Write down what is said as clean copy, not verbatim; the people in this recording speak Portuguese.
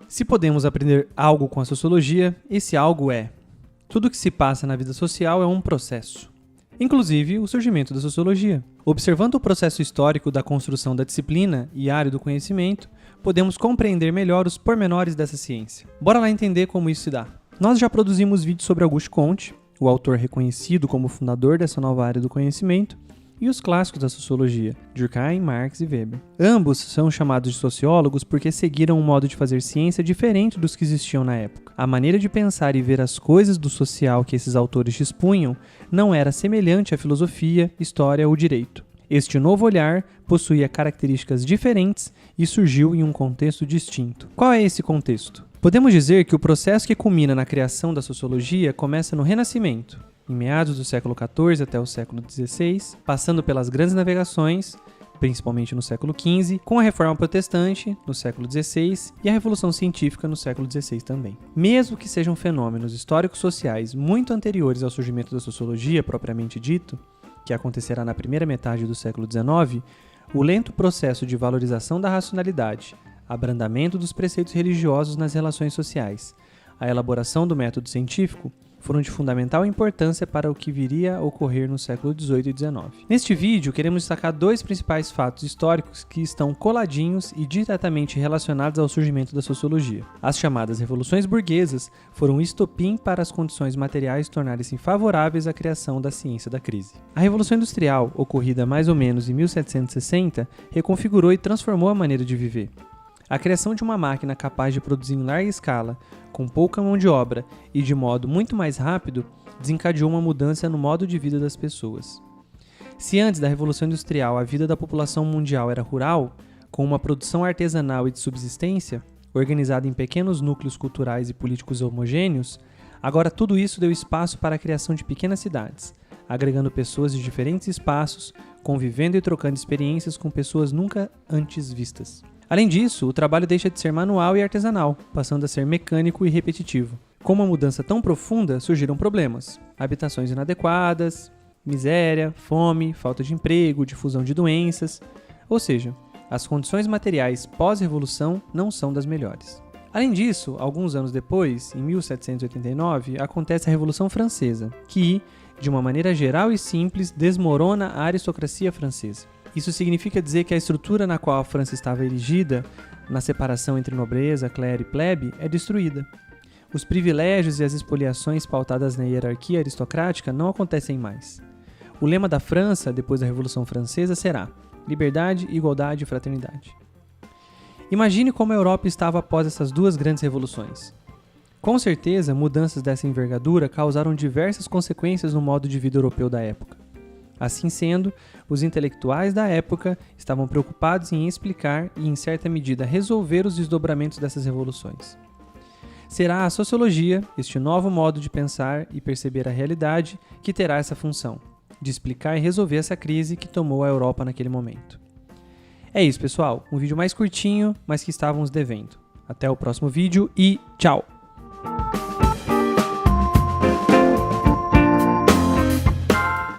Se podemos aprender algo com a sociologia, esse algo é: tudo que se passa na vida social é um processo, inclusive o surgimento da sociologia. Observando o processo histórico da construção da disciplina e área do conhecimento, podemos compreender melhor os pormenores dessa ciência. Bora lá entender como isso se dá. Nós já produzimos vídeos sobre Auguste Comte, o autor reconhecido como fundador dessa nova área do conhecimento, e os clássicos da sociologia, Durkheim, Marx e Weber. Ambos são chamados de sociólogos porque seguiram um modo de fazer ciência diferente dos que existiam na época. A maneira de pensar e ver as coisas do social que esses autores dispunham não era semelhante à filosofia, história ou direito. Este novo olhar possuía características diferentes e surgiu em um contexto distinto. Qual é esse contexto? Podemos dizer que o processo que culmina na criação da sociologia começa no Renascimento, em meados do século XIV até o século XVI, passando pelas grandes navegações, principalmente no século XV, com a Reforma Protestante, no século XVI, e a Revolução Científica, no século XVI também. Mesmo que sejam fenômenos históricos sociais muito anteriores ao surgimento da sociologia propriamente dito, que acontecerá na primeira metade do século XIX, o lento processo de valorização da racionalidade, abrandamento dos preceitos religiosos nas relações sociais, a elaboração do método científico, foram de fundamental importância para o que viria a ocorrer no século XVIII e XIX. Neste vídeo, queremos destacar dois principais fatos históricos que estão coladinhos e diretamente relacionados ao surgimento da sociologia. As chamadas revoluções burguesas foram o estopim para as condições materiais tornarem-se favoráveis à criação da ciência da crise. A Revolução Industrial, ocorrida mais ou menos em 1760, reconfigurou e transformou a maneira de viver. A criação de uma máquina capaz de produzir em larga escala, com pouca mão de obra e de modo muito mais rápido, desencadeou uma mudança no modo de vida das pessoas. Se antes da Revolução Industrial a vida da população mundial era rural, com uma produção artesanal e de subsistência, organizada em pequenos núcleos culturais e políticos homogêneos, agora tudo isso deu espaço para a criação de pequenas cidades, agregando pessoas de diferentes espaços, convivendo e trocando experiências com pessoas nunca antes vistas. Além disso, o trabalho deixa de ser manual e artesanal, passando a ser mecânico e repetitivo. Com uma mudança tão profunda, surgiram problemas: habitações inadequadas, miséria, fome, falta de emprego, difusão de doenças. Ou seja, as condições materiais pós-revolução não são das melhores. Além disso, alguns anos depois, em 1789, acontece a Revolução Francesa, que, de uma maneira geral e simples, desmorona a aristocracia francesa. Isso significa dizer que a estrutura na qual a França estava erigida, na separação entre nobreza, clero e plebe, é destruída. Os privilégios e as expoliações pautadas na hierarquia aristocrática não acontecem mais. O lema da França, depois da Revolução Francesa, será: liberdade, igualdade e fraternidade. Imagine como a Europa estava após essas duas grandes revoluções. Com certeza, mudanças dessa envergadura causaram diversas consequências no modo de vida europeu da época. Assim sendo, os intelectuais da época estavam preocupados em explicar e, em certa medida, resolver os desdobramentos dessas revoluções. Será a sociologia, este novo modo de pensar e perceber a realidade, que terá essa função, de explicar e resolver essa crise que tomou a Europa naquele momento. É isso, pessoal. Um vídeo mais curtinho, mas que estávamos devendo. Até o próximo vídeo e tchau!